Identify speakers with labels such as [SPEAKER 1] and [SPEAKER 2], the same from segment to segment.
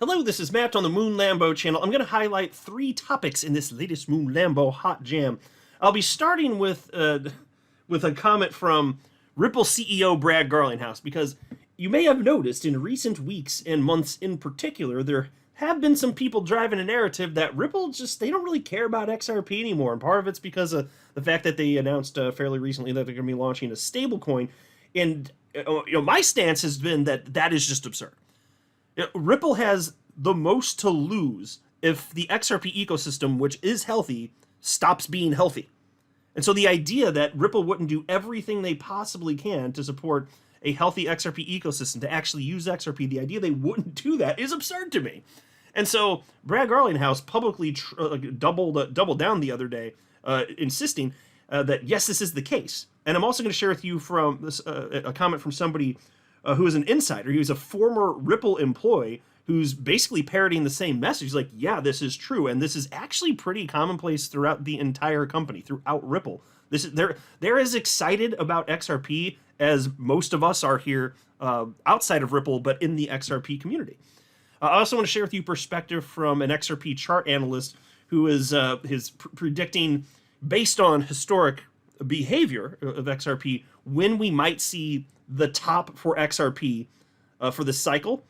[SPEAKER 1] Hello, this is Matt on the Moon Lambo channel. I'm going to highlight 3 topics in this latest Moon Lambo hot jam. I'll be starting with a comment from Ripple CEO Brad Garlinghouse, because you may have noticed in recent weeks and months in particular, there have been some people driving a narrative that Ripple they don't really care about XRP anymore. And part of it's because of the fact that they announced fairly recently that they're going to be launching a stablecoin. And my stance has been that is just absurd. Ripple has the most to lose if the XRP ecosystem, which is healthy, stops being healthy. And so the idea that Ripple wouldn't do everything they possibly can to support a healthy XRP ecosystem, to actually use XRP, the idea they wouldn't do that is absurd to me. And so Brad Garlinghouse publicly doubled down the other day, insisting that yes, this is the case. And I'm also going to share with you from this a comment from somebody who is an insider. He was a former Ripple employee who's basically parroting the same message. He's like, yeah, this is true, and this is actually pretty commonplace throughout the entire company, throughout Ripple. They're as excited about XRP as most of us are here outside of Ripple, but in the XRP community. I also want to share with you perspective from an XRP chart analyst who is predicting, based on historic behavior of XRP, when we might see the top for XRP for this cycle,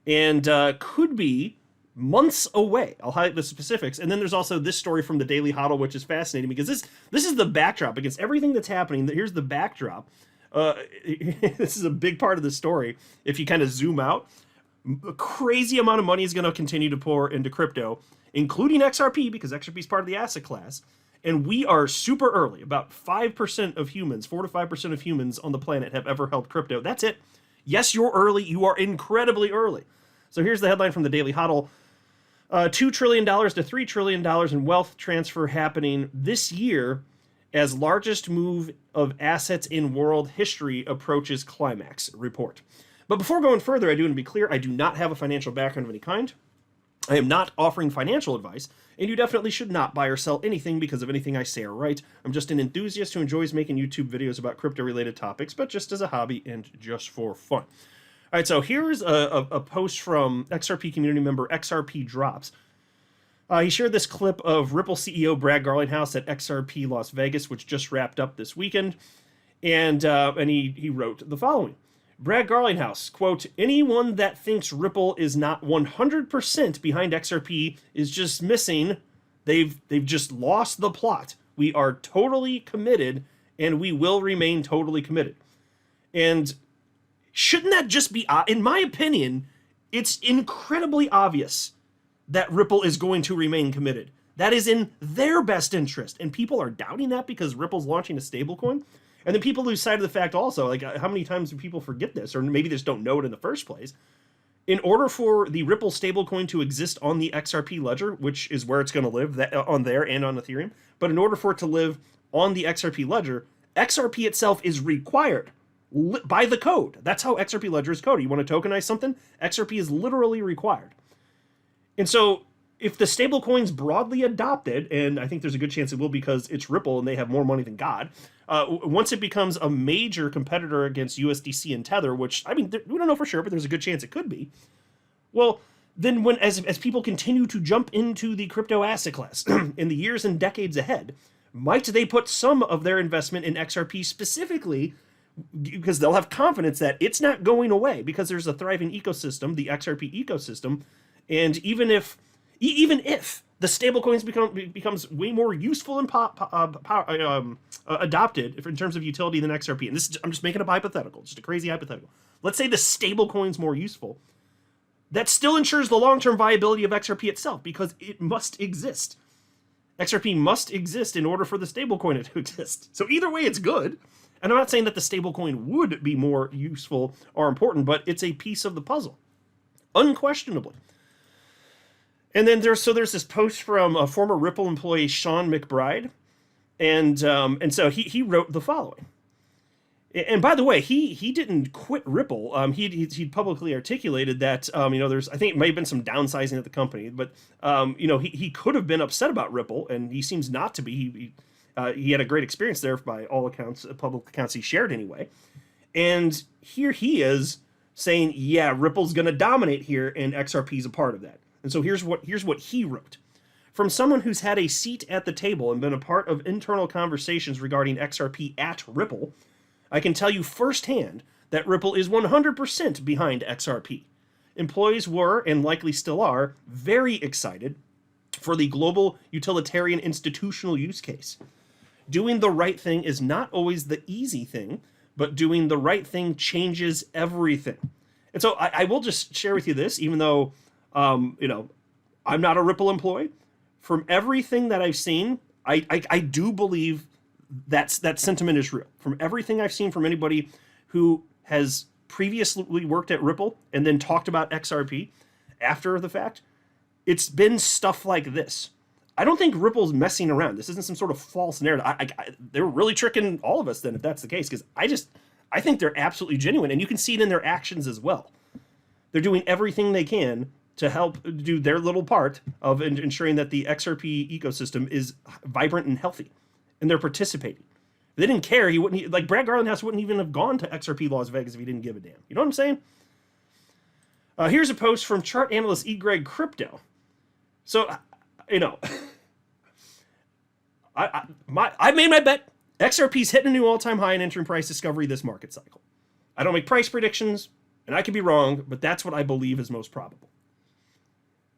[SPEAKER 1] and could be months away. I'll highlight the specifics. And then there's also this story from the Daily Hodl, which is fascinating, because this is the backdrop against everything that's happening. Here's the backdrop. This is a big part of the story. If you kind of zoom out, a crazy amount of money is going to continue to pour into crypto, including XRP, because XRP is part of the asset class. And we are super early. About 5% of humans, 4 to 5% of humans on the planet have ever held crypto. That's it. Yes, you're early. You are incredibly early. So here's the headline from the Daily Hodl. $2 trillion to $3 trillion in wealth transfer happening this year as largest move of assets in world history approaches climax, report. But before going further, I do want to be clear, I do not have a financial background of any kind. I am not offering financial advice, and you definitely should not buy or sell anything because of anything I say or write. I'm just an enthusiast who enjoys making YouTube videos about crypto-related topics, but just as a hobby and just for fun. All right, so here's a post from XRP community member XRP Drops. He shared this clip of Ripple CEO Brad Garlinghouse at XRP Las Vegas, which just wrapped up this weekend, and he wrote the following. Brad Garlinghouse, quote, anyone that thinks Ripple is not 100% behind XRP is just missing. They've just lost the plot. We are totally committed, and we will remain totally committed. And shouldn't that just be, in my opinion, it's incredibly obvious that Ripple is going to remain committed. That is in their best interest. And people are doubting that because Ripple's launching a stablecoin. And then people lose sight of the fact also, like, how many times do people forget this? Or maybe they just don't know it in the first place. In order for the Ripple stablecoin to exist on the XRP ledger, which is where it's going to live, on there and on Ethereum, but in order for it to live on the XRP ledger, XRP itself is required by the code. That's how XRP ledger is coded. You want to tokenize something? XRP is literally required. And so if the stablecoin's broadly adopted, and I think there's a good chance it will because it's Ripple and they have more money than God, once it becomes a major competitor against USDC and Tether, which, I mean, we don't know for sure, but there's a good chance it could be. Well, then as people continue to jump into the crypto asset class in the years and decades ahead, might they put some of their investment in XRP specifically because they'll have confidence that it's not going away because there's a thriving ecosystem, the XRP ecosystem, and even if the stablecoins becomes way more useful and adopted in terms of utility than XRP, and I'm just making up a hypothetical, just a crazy hypothetical. Let's say the stablecoin's more useful. That still ensures the long-term viability of XRP itself because it must exist. XRP must exist in order for the stablecoin to exist. So either way, it's good. And I'm not saying that the stablecoin would be more useful or important, but it's a piece of the puzzle, unquestionably. And then there's this post from a former Ripple employee, Sean McBride, and so he wrote the following. And by the way, he didn't quit Ripple. He publicly articulated that I think it may have been some downsizing at the company, but he could have been upset about Ripple, and he seems not to be. He had a great experience there by all accounts, public accounts he shared anyway. And here he is saying, yeah, Ripple's going to dominate here, and XRP is a part of that. And so here's what he wrote. From someone who's had a seat at the table and been a part of internal conversations regarding XRP at Ripple, I can tell you firsthand that Ripple is 100% behind XRP. Employees were, and likely still are, very excited for the global utilitarian institutional use case. Doing the right thing is not always the easy thing, but doing the right thing changes everything. And so I will just share with you this, even though, I'm not a Ripple employee. From everything that I've seen, I do believe that sentiment is real. From everything I've seen from anybody who has previously worked at Ripple and then talked about XRP after the fact, it's been stuff like this. I don't think Ripple's messing around. This isn't some sort of false narrative. They're really tricking all of us then if that's the case, because I think they're absolutely genuine, and you can see it in their actions as well. They're doing everything they can to help do their little part of ensuring that the XRP ecosystem is vibrant and healthy, and they're participating. If they didn't care, he wouldn't, like Brad Garlinghouse wouldn't even have gone to XRP Las Vegas if he didn't give a damn. You know what I'm saying? Here's a post from chart analyst eGreg Crypto. So, I made my bet. XRP's hitting a new all-time high in entering price discovery this market cycle. I don't make price predictions, and I could be wrong, but that's what I believe is most probable.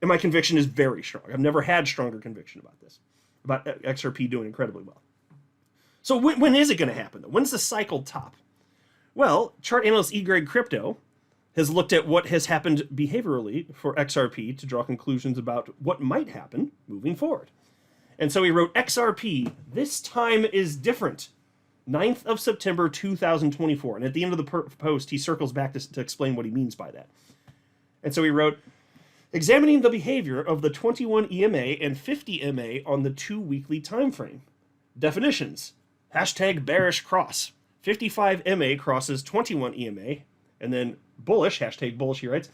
[SPEAKER 1] And my conviction is very strong. I've never had stronger conviction about this, about XRP doing incredibly well. So when is it going to happen, though? When's the cycle top? Well, chart analyst eGreg Crypto has looked at what has happened behaviorally for XRP to draw conclusions about what might happen moving forward. And so he wrote, XRP, this time is different. 9th of September 2024. And at the end of the post, he circles back to explain what he means by that. And so he wrote, examining the behavior of the 21 EMA and 50 EMA on the 2 weekly time frame. Definitions. Hashtag bearish cross. 55 EMA crosses 21 EMA. And then bullish, hashtag bullish, he writes,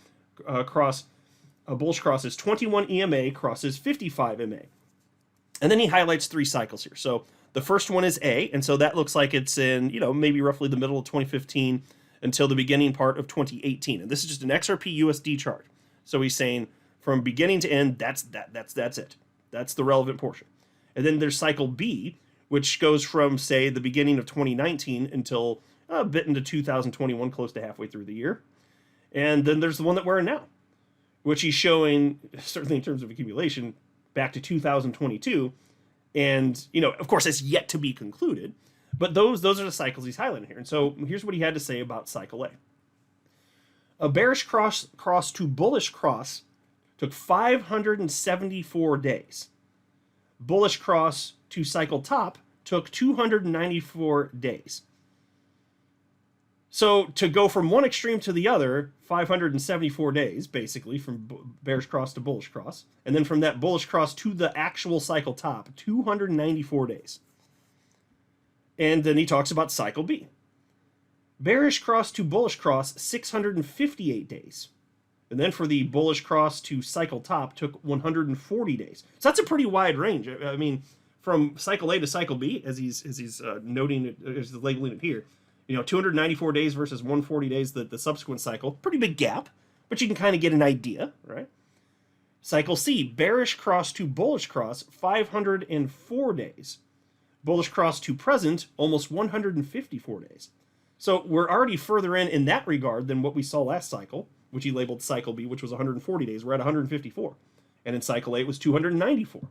[SPEAKER 1] bullish crosses 21 EMA crosses 55 EMA. And then he highlights 3 cycles here. So the first one is A, and so that looks like it's in, maybe roughly the middle of 2015 until the beginning part of 2018. And this is just an XRP USD chart. So he's saying from beginning to end, that's it. That's the relevant portion. And then there's cycle B, which goes from, say, the beginning of 2019 until a bit into 2021, close to halfway through the year. And then there's the one that we're in now, which he's showing, certainly in terms of accumulation, back to 2022. And, of course, it's yet to be concluded. But those are the cycles he's highlighting here. And so here's what he had to say about cycle A. A bearish cross to bullish cross took 574 days. Bullish cross to cycle top took 294 days. So to go from one extreme to the other, 574 days, basically, from bearish cross to bullish cross. And then from that bullish cross to the actual cycle top, 294 days. And then he talks about cycle B. Bearish cross to bullish cross, 658 days. And then for the bullish cross to cycle top took 140 days. So that's a pretty wide range. I mean, from cycle A to cycle B, as he's noting it, as he's labeling it here, 294 days versus 140 days, the subsequent cycle. Pretty big gap, but you can kind of get an idea, right? Cycle C, bearish cross to bullish cross, 504 days. Bullish cross to present, almost 154 days. So we're already further in that regard than what we saw last cycle, which he labeled cycle B, which was 140 days. We're at 154. And in cycle A, it was 294.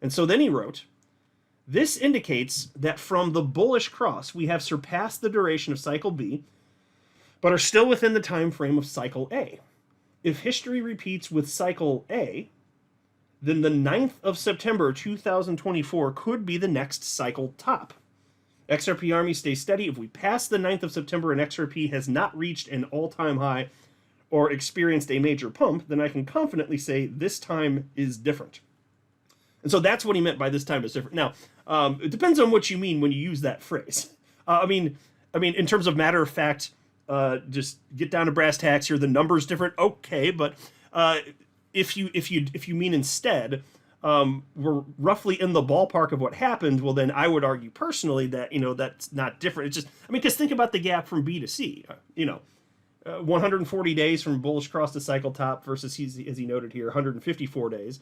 [SPEAKER 1] And so then he wrote, this indicates that from the bullish cross, we have surpassed the duration of cycle B, but are still within the time frame of cycle A. If history repeats with cycle A, then the 9th of September 2024 could be the next cycle top. XRP Army stays steady. If we pass the 9th of September and XRP has not reached an all-time high or experienced a major pump, then I can confidently say this time is different. And so that's what he meant by this time is different. Now, it depends on what you mean when you use that phrase. I mean, in terms of matter of fact, just get down to brass tacks here. The number's different, okay, but if you mean instead, we're roughly in the ballpark of what happened, well, then I would argue personally that that's not different. It's just, because think about the gap from B to C. 140 days from bullish cross to cycle top versus, as he noted here, 154 days.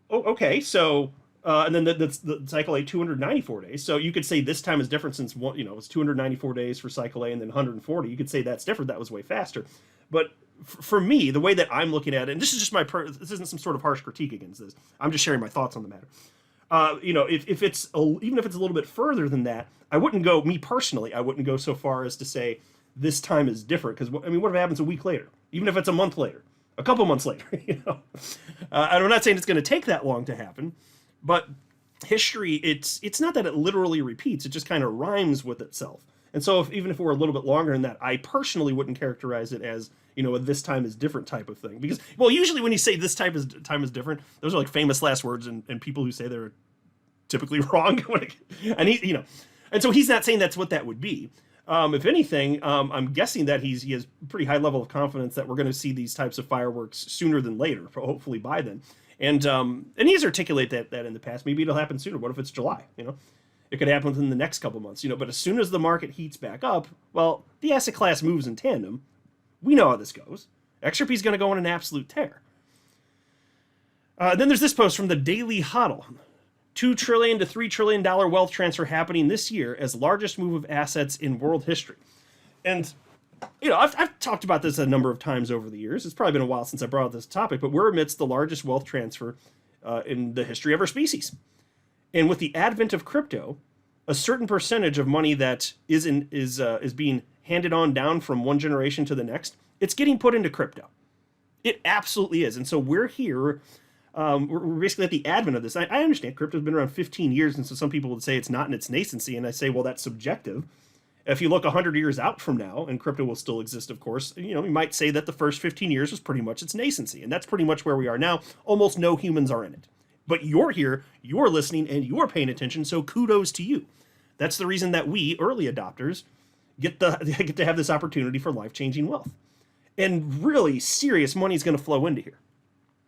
[SPEAKER 1] Oh, okay, so and then the cycle A 294 days. So you could say this time is different since it's 294 days for cycle A and then 140. You could say that's different. That was way faster. But for me, the way that I'm looking at it, and this is just this isn't some sort of harsh critique against this. I'm just sharing my thoughts on the matter. If it's even if it's a little bit further than that, I wouldn't go. Me personally, I wouldn't go so far as to say this time is different, because what if it happens a week later? Even if it's a month later, a couple months later, I'm not saying it's going to take that long to happen, but history, it's not that it literally repeats; it just kind of rhymes with itself. And so, even if we're a little bit longer than that, I personally wouldn't characterize it as a this time is different type of thing, because usually when you say this time is different, those are like famous last words, and people who say they're typically wrong. And so he's not saying that's what that would be. If anything, I'm guessing that he has a pretty high level of confidence that we're going to see these types of fireworks sooner than later, hopefully by then. And he's articulated that in the past. Maybe it'll happen sooner. What if it's July? It could happen within the next couple months. But as soon as the market heats back up, well, the asset class moves in tandem. We know how this goes. XRP is going to go on an absolute tear. Then there's this post from the Daily Hodl. $2 trillion to $3 trillion wealth transfer happening this year as largest move of assets in world history. And, I've talked about this a number of times over the years. It's probably been a while since I brought up this topic, but we're amidst the largest wealth transfer in the history of our species. And with the advent of crypto, a certain percentage of money that is being handed on down from one generation to the next, it's getting put into crypto. It absolutely is. And so we're here. We're basically at the advent of this. I understand crypto's been around 15 years, and so some people would say it's not in its nascency, and I say, well, that's subjective. If you look 100 years out from now, and crypto will still exist, of course, we might say that the first 15 years was pretty much its nascency, and that's pretty much where we are now. Almost no humans are in it. But you're here, you're listening, and you're paying attention, so kudos to you. That's the reason that we, early adopters, get to have this opportunity for life-changing wealth. And really serious money is going to flow into here.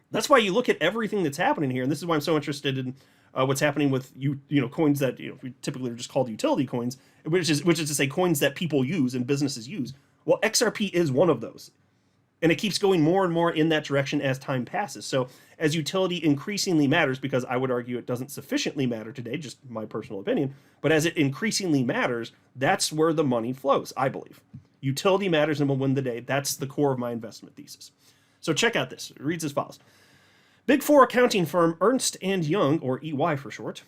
[SPEAKER 1] That's why you look at everything that's happening here, and this is why I'm so interested in what's happening with coins that we typically are just called utility coins, which is to say coins that people use and businesses use. Well, XRP is one of those, and it keeps going more and more in that direction as time passes. So as utility increasingly matters, because I would argue it doesn't sufficiently matter today, just my personal opinion, but as it increasingly matters, that's where the money flows, I believe. Utility matters and will win the day. That's the core of my investment thesis. So check out this. It reads as follows. Big Four accounting firm Ernst & Young, or EY for short,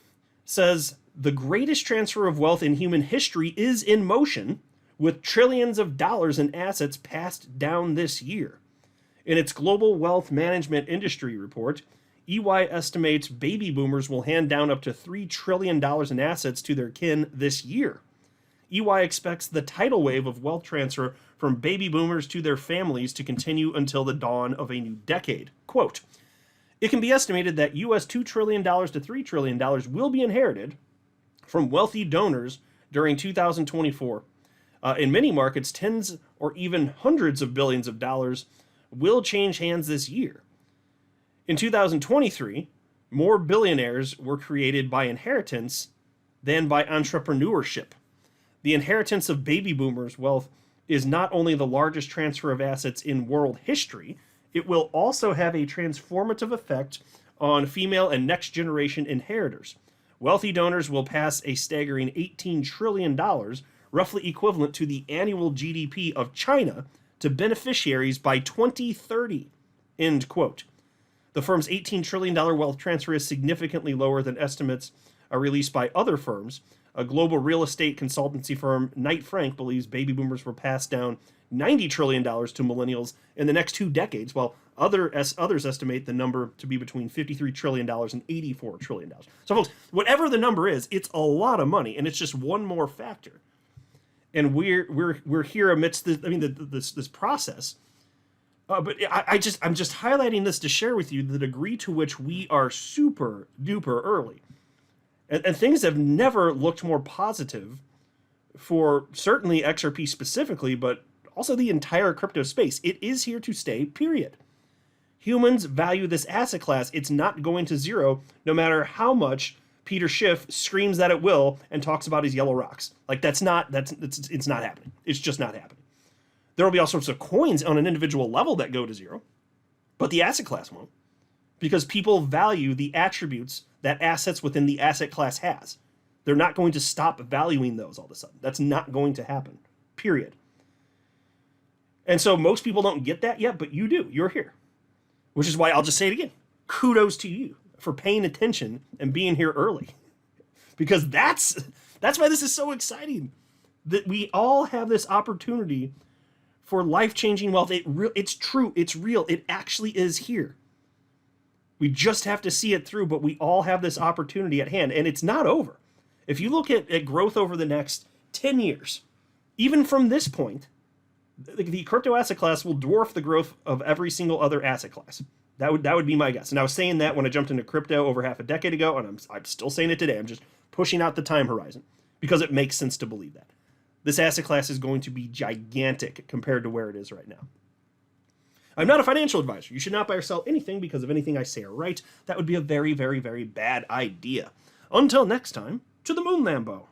[SPEAKER 1] says the greatest transfer of wealth in human history is in motion, with trillions of dollars in assets passed down this year. In its Global Wealth Management Industry report, EY estimates baby boomers will hand down up to $3 trillion in assets to their kin this year. EY expects the tidal wave of wealth transfer from baby boomers to their families to continue until the dawn of a new decade. Quote, it can be estimated that US $2 trillion to $3 trillion will be inherited from wealthy donors during 2024. In many markets, tens or even hundreds of billions of dollars will change hands this year. In 2023, more billionaires were created by inheritance than by entrepreneurship. The inheritance of baby boomers' wealth is not only the largest transfer of assets in world history, it will also have a transformative effect on female and next generation inheritors. Wealthy donors will pass a staggering $18 trillion, roughly equivalent to the annual GDP of China, to beneficiaries by 2030. End quote. The firm's $18 trillion wealth transfer is significantly lower than estimates released by other firms. A global real estate consultancy firm, Knight Frank, believes baby boomers will pass down $90 trillion to millennials in the next 2 decades, while others estimate the number to be between $53 trillion and $84 trillion. So, folks, whatever the number is, it's a lot of money, and it's just one more factor. And we're here amidst this process. But I'm just highlighting this to share with you the degree to which we are super duper early, and things have never looked more positive for certainly XRP specifically, but also the entire crypto space. It is here to stay, period. Humans value this asset class. It's not going to zero, no matter how much Peter Schiff screams that it will and talks about his yellow rocks. Like it's not happening. It's just not happening. There will be all sorts of coins on an individual level that go to zero, but the asset class won't, because people value the attributes that assets within the asset class has. They're not going to stop valuing those all of a sudden. That's not going to happen, period. And so most people don't get that yet, but you do. You're here. Which is why I'll just say it again. Kudos to you for paying attention and being here early. Because that's why this is so exciting. That we all have this opportunity for life-changing wealth. It's true. It's real. It actually is here. We just have to see it through, but we all have this opportunity at hand, and it's not over. If you look at growth over the next 10 years, even from this point, the crypto asset class will dwarf the growth of every single other asset class. That would be my guess. And I was saying that when I jumped into crypto over half a decade ago, and I'm still saying it today. I'm just pushing out the time horizon because it makes sense to believe that. This asset class is going to be gigantic compared to where it is right now. I'm not a financial advisor. You should not buy or sell anything because of anything I say or write. That would be a very, very, very bad idea. Until next time, to the moon, Lambo.